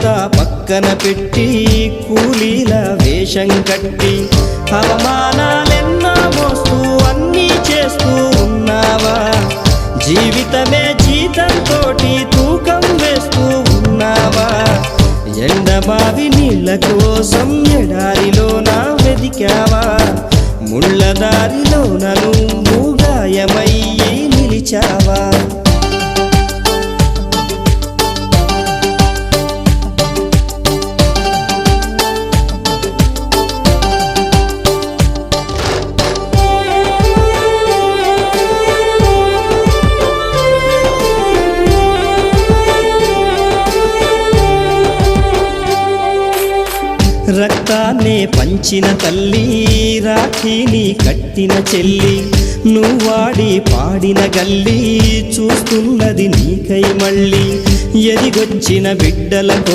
అంతా పక్కన పెట్టి కూలీల వేషం కట్టి అవమానాలెన్నో మోస్తూ అన్నీ చేస్తూ ఉన్నావా? జీవితమే జీతంతోటి తూకం వేస్తూ ఉన్నావా? ఎండమావి నీళ్ళ కోసం ఎడారిలోన వెదికావా? ముళ్ళ దారిలోన నువ్వు గాయమయ్యి నిలిచావా? రక్తాన్నే పంచిన తల్లి, రాఖీని కట్టిన చెల్లి, నువ్వాడి పాడిన గల్లి చూస్తున్నది నీకై మళ్ళీ. ఎదిగొచ్చిన బిడ్డలతో